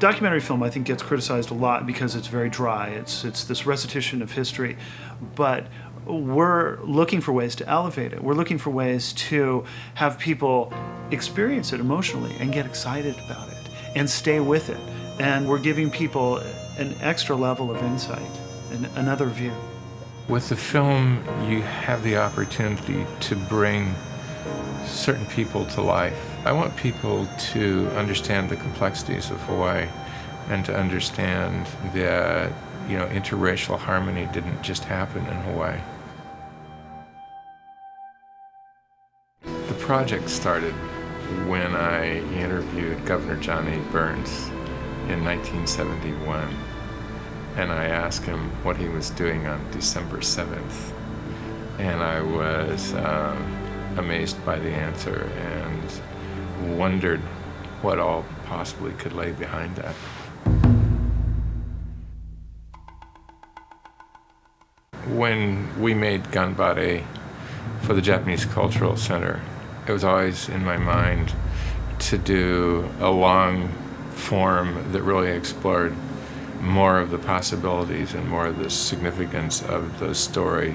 Documentary film, I think, gets criticized a lot because it's very dry. It's this recitation of history, but we're looking for ways to elevate it. We're looking for ways to have people experience it emotionally and get excited about it and stay with it. And we're giving people an extra level of insight and another view. With the film, you have the opportunity to bring certain people to life. I want people to understand the complexities of Hawaii and to understand that, interracial harmony didn't just happen in Hawaii. The project started when I interviewed Governor John A. Burns in 1971, and I asked him what he was doing on December 7th, and I was amazed by the answer and wondered what all possibly could lay behind that. When we made Ganbare for the Japanese Cultural Center, it was always in my mind to do a long form that really explored more of the possibilities and more of the significance of the story,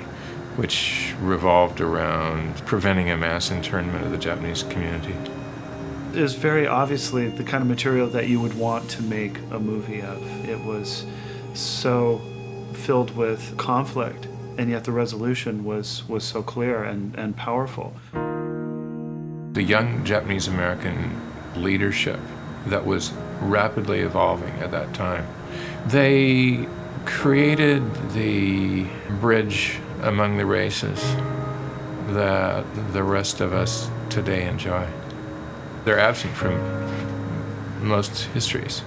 which revolved around preventing a mass internment of the Japanese community. It was very obviously the kind of material that you would want to make a movie of. It was so filled with conflict, and yet the resolution was so clear and powerful. The young Japanese American leadership that was rapidly evolving at that time, they created the bridge among the races that the rest of us today enjoy. They're absent from most histories,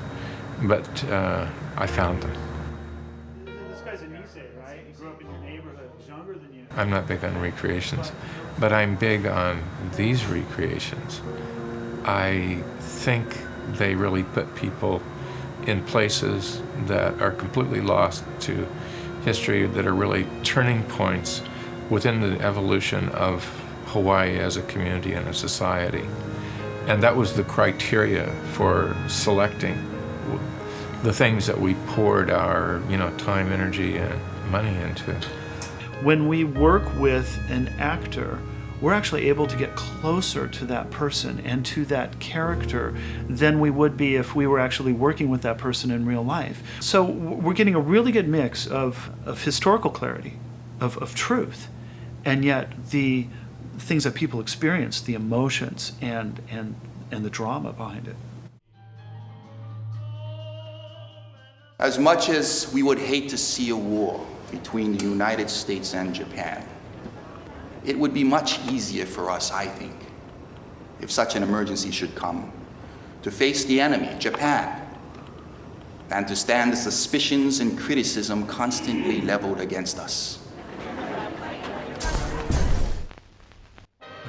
but I found them. This guy's a Nisei, right? He grew up in your neighborhood. He's younger than you. I'm not big on recreations, but I'm big on these recreations. I think they really put people in places that are completely lost to history, that are really turning points within the evolution of Hawaii as a community and a society. And that was the criteria for selecting the things that we poured our, time, energy, and money into. When we work with an actor, we're actually able to get closer to that person and to that character than we would be if we were actually working with that person in real life. So we're getting a really good mix of historical clarity, of truth, and yet the things that people experience, the emotions and the drama behind it. As much as we would hate to see a war between the United States and Japan, it would be much easier for us, I think, if such an emergency should come, to face the enemy, Japan, than to stand the suspicions and criticism constantly leveled against us.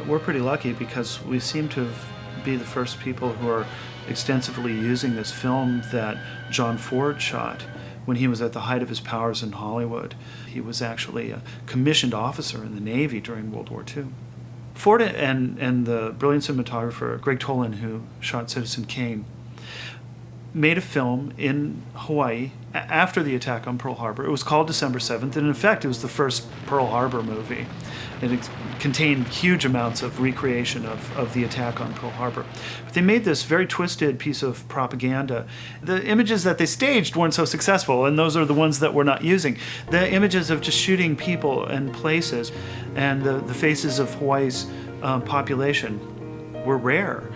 We're pretty lucky because we seem to be the first people who are extensively using this film that John Ford shot when he was at the height of his powers in Hollywood. He was actually a commissioned officer in the Navy during World War II. Ford and the brilliant cinematographer Greg Tolan, who shot Citizen Kane, made a film in Hawaii after the attack on Pearl Harbor. It was called December 7th, and in fact, it was the first Pearl Harbor movie. It contained huge amounts of recreation of the attack on Pearl Harbor. But they made this very twisted piece of propaganda. The images that they staged weren't so successful, and those are the ones that we're not using. The images of just shooting people and places and the faces of Hawaii's population were rare.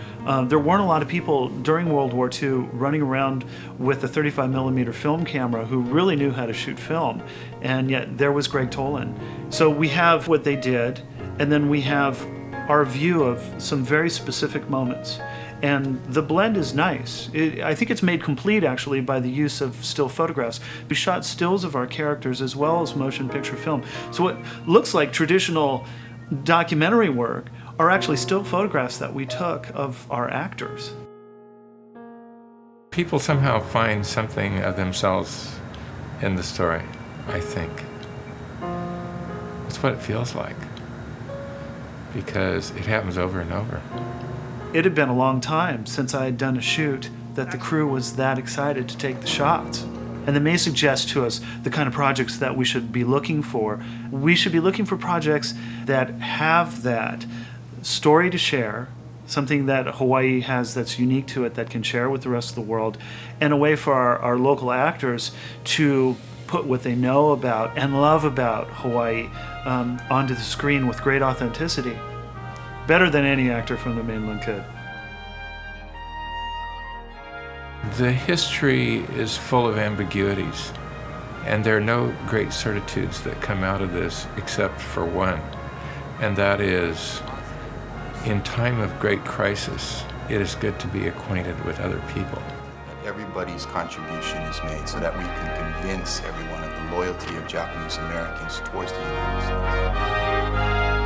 There weren't a lot of people during World War II running around with a 35 millimeter film camera who really knew how to shoot film, and yet there was Greg Tolan. So we have what they did, and then we have our view of some very specific moments. And the blend is nice. I think it's made complete actually by the use of still photographs. We shot stills of our characters as well as motion picture film. So what looks like traditional documentary work are actually still photographs that we took of our actors. People somehow find something of themselves in the story, I think. That's what it feels like, because it happens over and over. It had been a long time since I had done a shoot that the crew was that excited to take the shots. And that may suggest to us the kind of projects that we should be looking for. We should be looking for projects that have that story to share, something that Hawaii has that's unique to it that can share with the rest of the world, and a way for our local actors to put what they know about and love about Hawaii onto the screen with great authenticity. Better than any actor from the mainland could. The history is full of ambiguities, and there are no great certitudes that come out of this except for one, and that is, in time of great crisis, it is good to be acquainted with other people. Everybody's contribution is made so that we can convince everyone of the loyalty of Japanese Americans towards the United States.